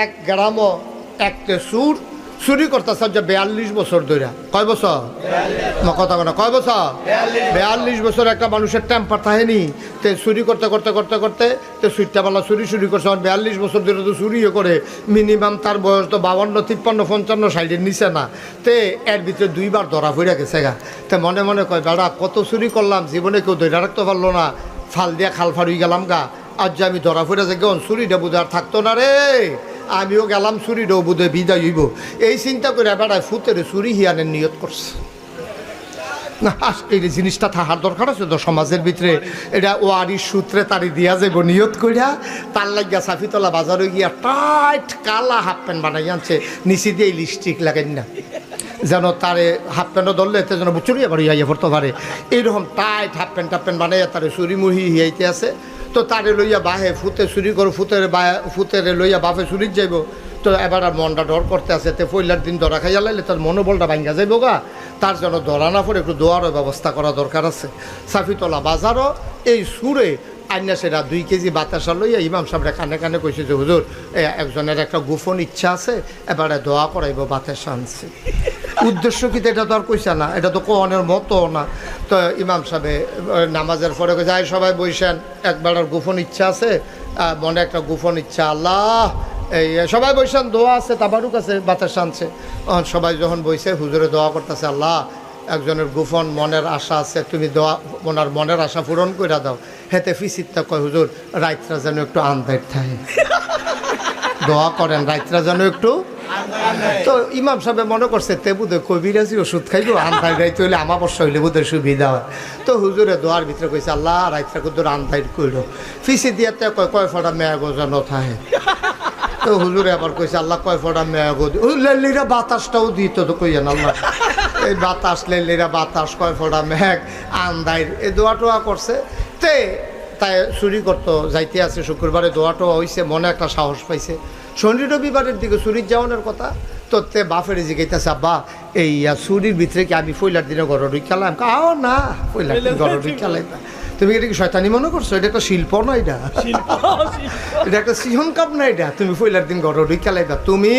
এক গ্রামও একটা চুরি করতেছে যে 42 বছর ধরে। কয় বছর? কথা বলে কয় বছর? 42 বছর একটা মানুষের টেম্পার থাকেনি। তে চুরি করতে করতে করতে করতে তো সুইটাবেলা চুরি করছে। 42 বছর ধরে তো চুরিও করে। মিনিমাম তার বয়স তো 52, 53, 55, 60-এর নিচে না। তে এর ভিতরে 2বার ধরা পড়ে গেছে গা। তে মনে মনে কয় বেড়া কত চুরি করলাম, জীবনে কেউ ধরে রাখতে পারলো না, ফাল দিয়া খাল ফাড়ুই গেলাম গা। আজ যে আমি ধরা পড়ে যাই গন চুরিটা বুঝে আর থাকতো না রে, আমিও গেলাম চুরিটাও বুধে বিদায় হইব। এই চিন্তা করে বেড়ায় ফুতের চুরি হিয়ানের নিয়ত করছে। না এই জিনিসটা থাকার দরকার আছে তো সমাজের ভিতরে। এটা ওয়ারির সূত্রে তারি দিয়া যাব নিয়ত করিয়া। তার লাগিয়া সাফিতলা বাজারে গিয়া টাইট কালা হাফ প্যান্ট বানাই আনছে, নিচে দিয়ে লিপস্টিক লাগাই না যেন তারে হাফ প্যান্টও ধরলে এতে যেন চুরি আবার ইয়ে পড়তে পারে। এইরকম টাইট হাফ প্যান্ট বানাইয়া তারে চুরি মুহি হিয়াইতে আছে। তো তারে লইয়া বাহে ফুতে চুরি করো, ফুতেরে লইয়া বাপে চুরির যাইব। তো এবার আর মনটা ডর করতে আছে। তে পয়লার দিন ধরা খাইয়া লাইলে তার মনোবলটা ভাঙ্গা যাইব গা। তার জন্য ধরা না পড়ে একটু দোয়ারও ব্যবস্থা করা দরকার আছে। সাফিতলা বাজারও এই সুরে আইনা সেটা 2 কেজি বাতাসা লইয়া ইমাম সাহেবরা কানে কানে কইছে যে হুজুর একজনের একটা গোপন ইচ্ছা আছে, এবারে দোয়া করাইব বাতাসা আনছে। উদ্দেশ্য কি এটা তো আর কইছে না, এটা তো কোয়ানের মতো না। তো ইমাম সাহেব নামাজের পরে যায় সবাই বইসেন, একবার গোপন ইচ্ছা আছে, মনে একটা গোপন ইচ্ছা, আল্লাহ এই সবাই বইসেন, দোয়া আছে, তাবারুক আছে, বাতাস আনছে। সবাই যখন বইছে হুজুরে দোয়া করতেছে, আল্লাহ একজনের গোপন মনের আশা আছে, তুমি দোয়া ওনার মনের আশা পূরণ করে দাও। হেতে ফিসিরটা কয় হুজুর রাইতরা যেন একটু আন্দার থাকে, দোয়া করেন রাইতরা যেন একটু। তো ইমাম সাহেব মনে করছে তে বুধে কবিরাজি ওষুধ খাইব, আন্দার রাইতে হইলে আমাবস্যা হইলে বুধের সুবিধা হয়। তো হুজুরে দোয়ার ভিতরে কইছে আল্লাহ রাইতরা কুদুর আন্দার কইল। ফিসি দিয়াতে কয় ফটা মেয়া গোজান থাকে। তো হুজুরে আবার কইছে আল্লাহ কয় ফটা মেয়া গো লেলিরা বাতাসটাও দিত তো কইয়েন আল্লাহ, এই বাতাস লেলিরা বাতাস কয় ফটা মেঘ আন্দার, এই দোয়া টোয়া করছে। তে তাই চুরি করতো যাইতে আছে, শুক্রবারে দোয়া টোয়া হইছে, মনে একটা সাহস পাইছে। শনি রবিবারের দিকে চুরির যাওয়ানোর কথা। তো তে বাপের জিগাইতেছে আব্বা এই চুরির ভিতরে কি আমি পয়লার দিনে ঘর ঢুক খেলাম? কাও না পয়লার দিন ঘর ঢুক খেলাই না। তুমি এটা কি শয়তানি মনে করছো? এটা একটা শিল্প না, এটা এটা একটা সিহন কাপ না, এটা তুমি পয়লার দিন ঘর ঢুক খেলাইবা। তুমি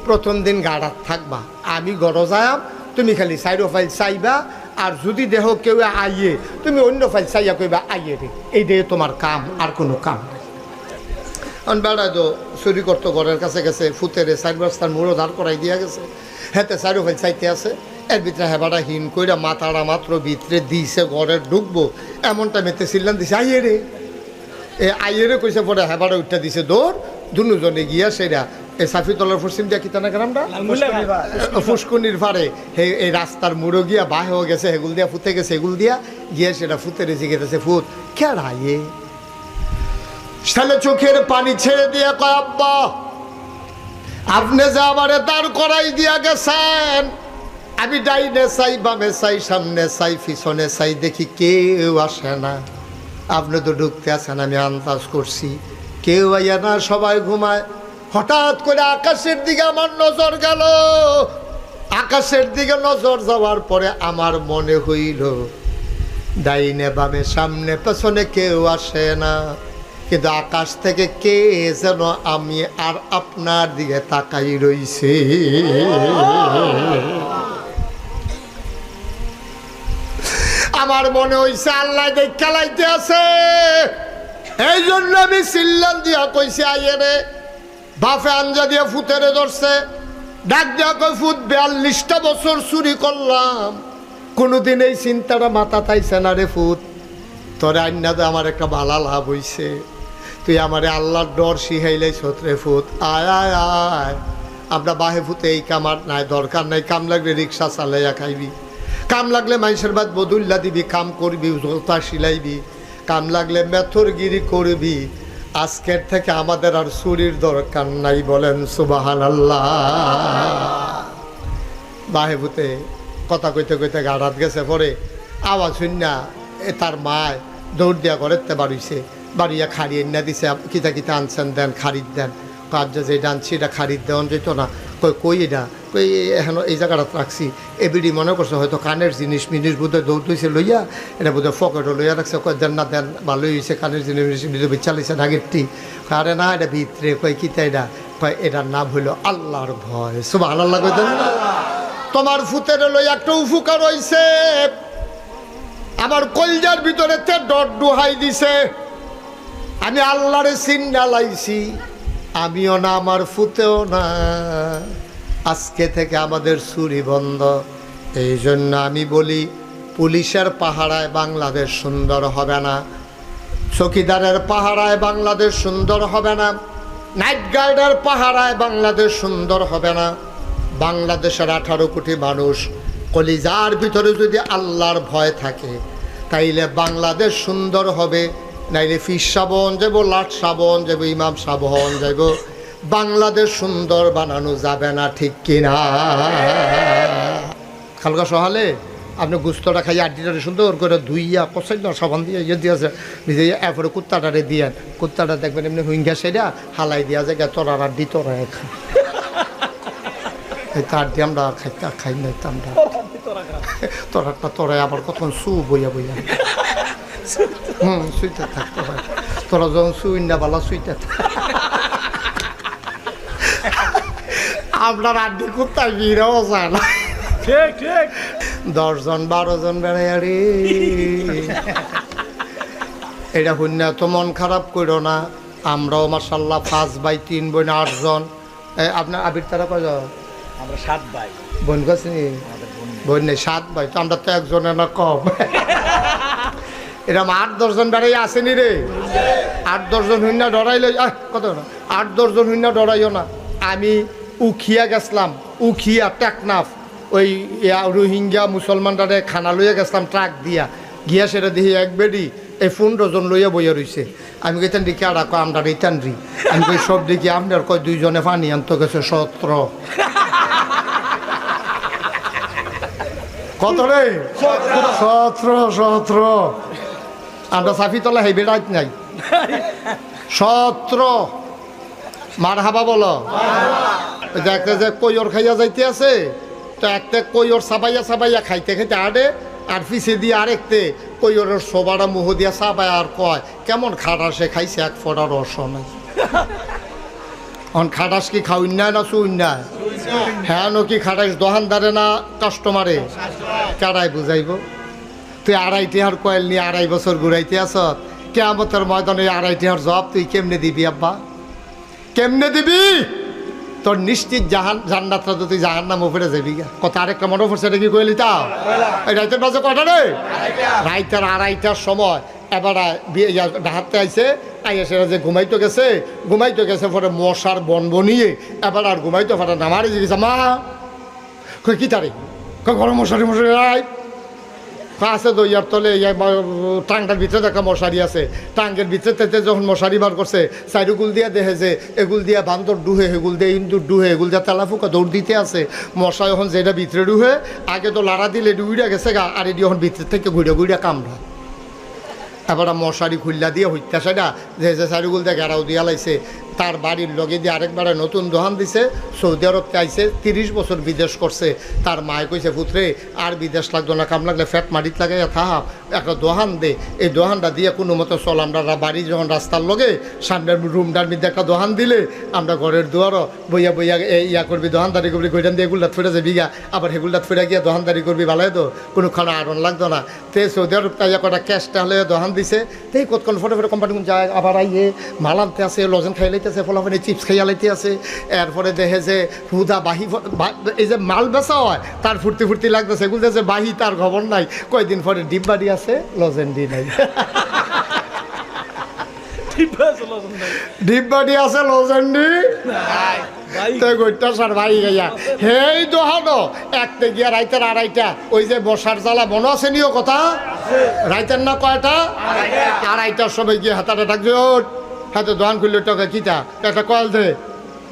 প্রথম দিন গাড়াত থাকবা, আমি ঘর যাম, তুমি খালি সাইড ফাইল চাইবা। আর যদি দেহ কেউ আইয়ে তুমি অন্য ফাইল চাইয়া কইবা আইয়ে রে, এই দিয়ে তোমার কাম, আর কোনো কাম নাই। বেড়ায় তো চুরি করতো, ঘরের কাছে গেছে, ফুতেরে 4 বস্তার মুড়ো ধার করাই দিয়া গেছে। হেতে চারো ফাইল চাইতে আছে, এর ভিতরে হেবাটা হিন কইরা মাথাটা মাত্র ভিতরে দিছে, ঘরে ঢুকবো এমনটা মেতে চিল্লান দিছে আইয়ে রে, আইয়ে রে কইছে। পরে হেবাটা উঠা দিছে দৌড়, দুজনে গিয়া সেরা এই সাফিতলার পশ্চিম দিয়া কিতানা গ্রামটা ফুসকুনির পারে এই রাস্তার মুড়ো গিয়া বাহ হয়ে গেছে, হেগুল দিয়া ফুতে গেছে, এগুল দিয়া গিয়া সেটা ফুতে রেজে গেছে। ফুত খেড়াইয়ে সালে চোখের পানি ছেড়ে দিয়া কয় আব্বা আপনি যে আমারে দাঁড় করাই দিয়া গেছেন, আমি ডাইনে চাই, বামে চাই, সামনে চাই, পিছনে চাই, দেখি কেউ আসে না। আপনি তো ঢুকতে আছেন, আমি আন্দাজ করছি কেউ আইয়া না, সবাই ঘুমায়। হঠাৎ করে আকাশের দিকে আমার নজর গেল। আকাশের দিকে নজর যাওয়ার পরে আমার মনে হইল ডাইনে বামে সামনে পেছনে কেউ আসে না, কিন্তু আকাশ থেকে কে যেন আমি আর আপনার দিকে তাকাই রইছে। আমার মনে হইছে আল্লাহ দেখ খেলাইতে আছে, এই জন্য আমি চিল্লান দিয়া কইছি আইয়ে রে। বাপে আঞ্জা দিয়ে ফুতেরে ধরছে, ডাক দিয়া কই ফুত 42টা বছর চুরি করলাম, কোনোদিন এই চিন্তাটা মাথা তাইছে না রে ফুত। তোরে আইনাতে আমার একটা ভালা লাভ হইছে, তুই আমারে আল্লাহর ডর শিখাইলাই ছোটরে ফুত। আয় আয় আয়, আমরা বাহে ফুতে এই কামার নাই, দরকার নাই, কাম লাগলে রিক্সা চালাইয়া খাইবি, কাম লাগলে মানুষের বাদ বদুল্লা দিবি, কাম করবি, জোতা সিলাইবি, কাম লাগলে মেথরগিরি করবি। আজকের থেকে আমাদের আর চুরির দরকার নাই, বলেন সুবহানাল্লাহ। বাহে ফুতে কথা কইতে কইতে গাড়াত গেছে, পরে আওয়াজ শুননা তার মায় দৌড় দিয়া ঘরেতে বাড়িছে, বাড়িয়া খাড়িয়ে না দিছে, কিতা কিতা আনছেন দেন, খারিদ দেন। কাজ যেটা আনছি এটা খারিদ দেওয়া যেত না। কই এটা কই এখন এই জায়গাটা রাখছি। এবিডি মনে করছে হয়তো কানের জিনিস মিনিস বোধহয় দৌড় দিয়েছে লইয়া, এটা বোধহয় পকেটও লইয়া রাখছে। কয় দেন না দেন, ভালোই হয়েছে, কানের জিনিস চালিয়েছে আগেরটি। আরে না এটা ভিতরে, কই কিতা এটা কয় এটার নাম হইল আল্লাহর ভয়। সুবহানাল্লাহ কইতেন। তোমার ফুতের লই একটা উপকার হইছে, আমার কলজার ভিতরে তে ডর ডুহাই দিছে, আমি আল্লাহরে চিন্না লাইছি, আমিও না আমার ফুতেও না, আজকে থেকে আমাদের চুরি বন্ধ। এই জন্য আমি বলি পুলিশের পাহারায় বাংলাদেশ সুন্দর হবে না, চৌকিদারের পাহারায় বাংলাদেশ সুন্দর হবে না, নাইট গার্ডের পাহারায় বাংলাদেশ সুন্দর হবে না। বাংলাদেশের 18 কোটি মানুষ কলিজার ভিতরে যদি আল্লাহর ভয় থাকে তাইলে বাংলাদেশ সুন্দর হবে, নাইলে ফির সাবন যাব, লাট সাবন যাব, ইমাম সাবন যাব, বাংলাদেশ সুন্দর বানানো যাবে না, ঠিক কিনা? খালকা সহালে আপনি গুস্তটা খাইয়ে আড্ডিটারে সুন্দর করে ধুইয়া কষাই না সাবান দিয়ে ইয়ে দিয়েছে নিজে, এরপরে কুত্তাটারে দিয়ে, কুত্তাটা দেখবেন এমনি হুইঙ্গা সেটা হালাই দিয়া যায় তোরার আড্ডি তোরা তার দিয়ে আমরা খাই নাই, আমরা তোরাটা তোরাই আবার কতক্ষণ সু বইয়া বইয়া সুইতে থাক, তোরা যখন সুইন না বালা সুইতে থাক, আপনার আড্ডি কুত্তায় বিরাও যায় না। 10 জন 12 জন বেড়াই আরে এটা শূন্য তো মন খারাপ করো না। আমরাও মাশাআল্লাহ 5 ভাই 3 বোন 8 জন। আপনার আবির তারা কয়জন? আমরা 7 ভাই। বোন কাছে বোন নেই, 7 ভাই তো, আমরা তো একজনের না কম। এরকম 8-10 জন বেড়াই আসেনি রে, 8-10 জন শূন্য ডরাইলে কত না, 8-10 জন শূন্য ডরাইও না। আমি উখিয়া গেছিলাম, উখিয়া টেকনাফ, ওই রোহিঙ্গা মুসলমানরা খানা লইয়া গেছিলাম ট্রাক দিয়া, গিয়া সেটা দেখি এক বেডি এই 15 জন লইয়া বইয়া রইছে। আমি কইতাম দিকে আর কয় আমরা রিটার্ন রি, আমি কই সব দেখি আপনার কয় 2 জনে পানি আনতে গেছে 17। কত রে? 17। আমরা সাফিতলা হেই বেড়াইত নাই, 17। মার হাবা বলো। দেখতে যে কইর খাইয়া যাইতে আছে, তো একটা কইর সাবাইয়া সাবাইয়া খাইতে খাইতে আড়ে, আর পিছিয়ে দিয়ে আরেকতে কইরের সবারা মুহ দিয়া সাবাই আর কয় কেমন খাটাস সে খাইছে, এক ফোঁটা রস নাই। খাটাস কি খাউন না না শুন না? হ্যাঁ কি খাটাইস দোকানদারে না কাস্টমারে? কারাই বুঝাইব? তুই 2.5 টাকার কয়েল নিয়ে 2.5 বছর ঘুরাইতে আস, কিয়ামতের ময়দানে 2.5 টাকার জবাব তুই কেমনে দিবি আব্বা, কেমনে দিবি? তোর নিশ্চিত জান্নাতটা তো তুই জাহান্নাম উপরে যাবি গা। কথা আরেকটা মনে পড়ছে, এটা কি কইলি তা? রাইতের বাজে কটা রে? রাইতের 2.5টার সময় এবার ডাহাতে আইছে, আইয়া সেটা যে ঘুমাইতে গেছে পরে মশার বনবনিয়ে এবার আর ঘুমাইতে পারে না। মারি জিজ্ঞেস মা কই কি তারে, গরম মশারি রাই আছে দইয়ার তলে, টাঙ্গার ভিতরে একটা মশারি আছে, টাঙ্গের ভিতরে থেকে যখন মশারি বার করছে চারিগুল দিয়া দেখে যে এগুল দিয়া বান্দর ডুহে, এগুল দিয়ে ইন্দুর ডুহে, এগুল দিয়া তেলাফুকা দৌড় দিতে আছে। মশা এখন যেটা ভিতরে ডুহে, আগে তো লাড়া দিলে উইড়া গেছে গা, আর এটি এখন ভিতর থেকে ঘুরে কামড়া। এবার মশারি খুল্লা দিয়ে হইতা সেটা যে চারিগুল দিয়ে ঘেরাও দিয়া লাইছে। তার বাড়ির লগে দিয়ে আরেকবারে নতুন দোকান দিছে, সৌদি আরবকে আইছে, 30 বছর বিদেশ করছে। তার মায় কইছে পুত্রে আর বিদেশ লাগতো না, কাম লাগলে ফ্যাট মাটিত লাগাইয়া থাক, একটা দোকান দে, এই দোকানটা দিয়ে কোনো মতো চল। আমরা বাড়ি যখন রাস্তার লগে সামনের রুমটার মধ্যে একটা দোকান দিলে আমরা ঘরের দুয়ারও বইয়া বইয়া ইয়া করবি, দোকানদারি করবি, গৈটান দিয়ে এগুলটা ফেরে যাবি গা, আবার হেগুলটা ফেরে গিয়া দোকানদারি করবি, ভালোই তো কোনো খানা আরন লাগতো না। তে সৌদি আরব তাই কটা ক্যাশটা হলে দোকান দিছে, তেই কতক্ষণ ফটো কোম্পানি যায়, আবার আইয়ে মাল আনতে আছে, লজেন খাই লাইতেছে, ফলাফলে চিপস খাইয়া লাইতে আছে। এরপরে দেখে যে হুদা বাহি, এই যে মাল বেচা হয় তার ফুর্তি লাগতেছে, এগুলো যে বাহি তার খবর নাই। কয়দিন পরে ডিব্বাডি আছে, লজেন্ডি নাই। ডিব্বাডি আছে, লজেন্ডি হেই দোহানো একতে গিয়া রাইতের 2.5টা, ওই যে বসার জ্বালা মনে আছে নিও কথা, রাইতের না কয়টা 2.5টার সময় গিয়ে হাতাটা ডাকছে, হাতে দোকান খুললে টাকা কিতা একটা কয়েল দে,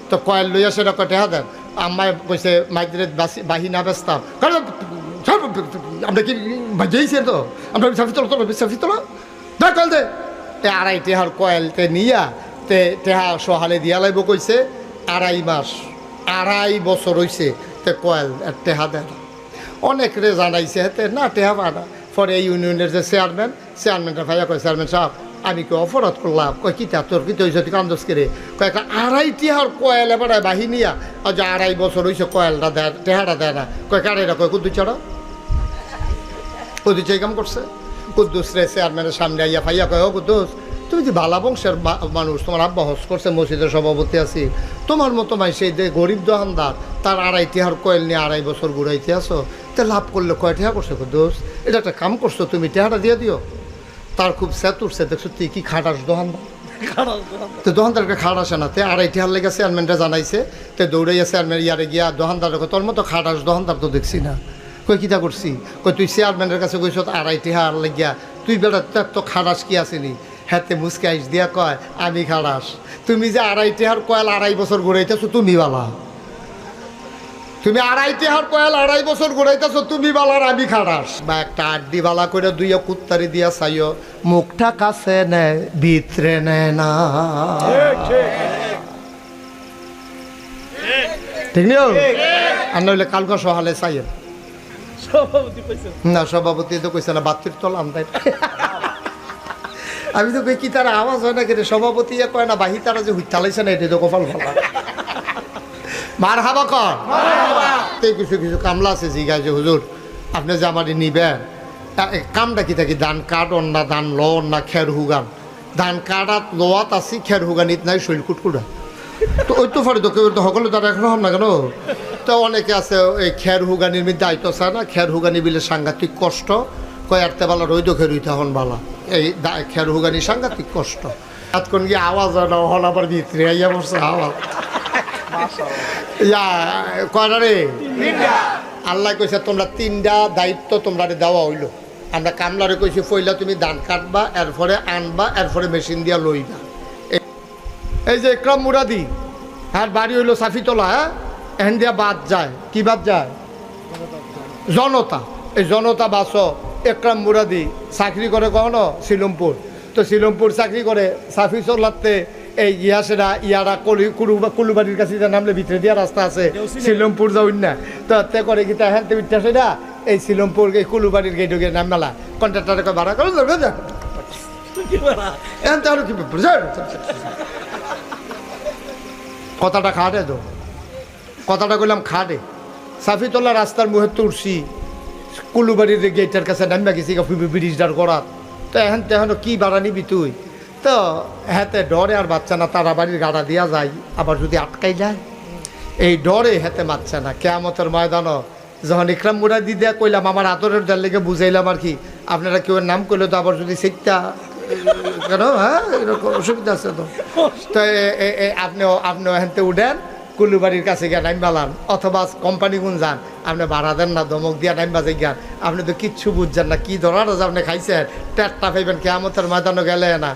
তো কয়েল লইয়া সেটা কটে হাতের আম্মায় কইছে মাইদের বাহি না বেচতাম, আমরা কি বাজিয়েছে তো আমরা সাফি তোলা দেখ কয়েল দে। 2.5 টাকার কয়েলতে নিয়া টেহা সহালে দিয়া লাইব কইছে। 2.5 মাস 2.5 বছর হইছে, তে কয়েল টেহা দেয় অনেক রে জানাইছে, হাতে না টেহা পানা। পরে এই ইউনিয়নের যে চেয়ারম্যানটা ভাইয়া কয় চেয়ারম্যান সাহেব আমি কি অপরাধ করলাম? কয় কিতা তোর কি হয়েছে তুই কান্দস করে? কয় একটা 2.5 টিহার কয়েল এবার বাহিনিয়া আর যে 2.5 বছর হয়েছে কয়েলটা দেয় টেহাটা দেয় না। কয় কারেরা কয় কুদ্দু ছাড়া কুদ্দু চাই কাম করছে। কুদ্দুস রে চেয়ারম্যানের সামনে আইয়া ফাইয়া কয় ও কুদ্দুস তুমি যে বালা বংশের মানুষ, তোমার আব্বা হজ করছে, মসজিদের সভাপতি আছি, তোমার মতো মাই সেই গরিব দোকানদার তার 2.5 টিহার কয়েল নিয়ে 2.5 বছর ঘুরাইতে আসো, তা লাভ করলে কয় টেহা করছে কুদ্দুস? এটা একটা কাম করছো, তুমি টেহাটা দিয়ে দিও। তার খুব স্যাত উঠছে, দেখছো তুই কি খাটাস দোকানদার? তো দোকানদারকে খাট আসে না, তে 2.5 টিহার লেগে চেয়ারম্যানটা জানাইছে, তে দৌড়াইয়া চেয়ারম্যান ইয়ারে গিয়া দোকানদার তোর মতো খাটাস দোকানদার তো দেখছি না। কই কিতা করছি? কই তুই চেয়ারম্যানের কাছে কইস 2.5 টিহার লেগিয়া, তুই বেটা তো খাটাস কি আসেনি? হাতে মুসকে আইস দিয়া কয় আমি খাটাস। তুমি যে 2.5 টিহার কয়েল 2.5 বছর ঘুরাইতেছো তুমি বালা, তুমি 2.5 টিহার কয়েল 2.5 বছর ঘুরাইতেছো তুমি বালার আমি খাটাস। বা একটা আড্ডি বালা করে দুইয়া কুত্তারি দিয়া চাইও, মুখটা কাছে নেয় ভিতরে নেয় না, ঠিক নিও? আর নইলে কালকা সহালে চাইয়েন না, সভাপতি তো কইছে না বাতির তল আন্দাই। আমি তো কই কি তার আওয়াজ হয় না কেটে সভাপতি কয় না বাহি তারা যে হুইতালাইছে না, এটা তো কপাল ভালো। মার হাবা কর কিছু কিছু কামলা আছে জিগায় যে হুজুর আপনি যে আমারই নিবেন কামটা কি থাকি ধান কাট না ধান লন না খের হুগান? ধান কাটাত লোয়াত আছি, খের হুগানিত নাই শৈল কুটকুটা। তো ওই তো ফারি তো কেউ তো সকলে তারা এখনো হন না কেন? তো অনেকে আছে এই খের হুগানির মধ্যে দায়িত্ব চায় না, খের হুগানি বিলে সাংঘাতিক কষ্ট, কয় আরতে বালা রইদ খের হইতে হন বালা, এই খের হুগানি সাংঘাতিক কষ্ট। এতক্ষণ গিয়ে আওয়াজ হয় না, হল আবার ভিতরে আইয়া বসছে আওয়াজ। ইয়া কয়টা রে? আল্লাহ কইছে তোমরা 3টা দায়িত্ব তোমরা দেওয়া হইল। আমরা কামলারে কইছি পয়লা তুমি ধান কাটবা, এরপরে আনবা, এরপরে মেশিন দিয়া লইবা। এই যে ইকরাম মুরাদি আর বাড়ি হইল সাফিতলা, হ্যাঁ এখান দিয়া বাদ যায়, কি বাদ যায়? জনতা। এই জনতা বাস ইকরাম মুরাদি চাকরি করে কখনো শিলমপুর, তো শিলমপুর চাকরি করে সাফি চলাতে এই ইয়াসেরা ইয়ারা কুলুবাড়ির কাছে নামলে ভিতরে দিয়া রাস্তা আছে শিলমপুর যাউন না, তো তে করে কি হ্যাঁ বিটাসে না এই শিলমপুর এই কুলুবাড়ির গেট ঢুকে নাম মেলা কন্ট্রাক্টারকে ভাড়া করে কথাটা খাটে তো, কথাটা কইলাম খাটে। সাফিতলা রাস্তার মুহে তুলসি কুলুবাড়ির গেটের কাছে নামা গেছি ব্রিজটার করার, তো এখন তেহন কি ভাড়া নিবি তুই? তো হাতে ডরে আর বাচ্চা না, তারা বাড়ির গাড়া দিয়া যায়, আবার যদি আটকাই যায় এই ডরে হাতে মারছে না। কেয়ামতের ময়দানও যখন ইকরাম মুরাদি দিয়া কইলাম আমার আদরের দেড় লেগে বুঝাইলাম আর কি, আপনারা কেউ নাম করলে তো আবার যদি শিখতা কেন, হ্যাঁ এরকম অসুবিধা আছে তো। তো আপনিও হেনতে উঠেন কুলুবাড়ির কাছে গিয়ে নাইম বালান, অথবা কোম্পানি গুণ যান, আপনি ভাড়া দেন না, ধমক দিয়া নাইম বাজে জ্ঞান, আপনি তো কিচ্ছু বুঝছেন না, কি ধরার আপনি খাইছেন টেটটা পাইবেন কেয়ামতের ময়দানও গেলে না।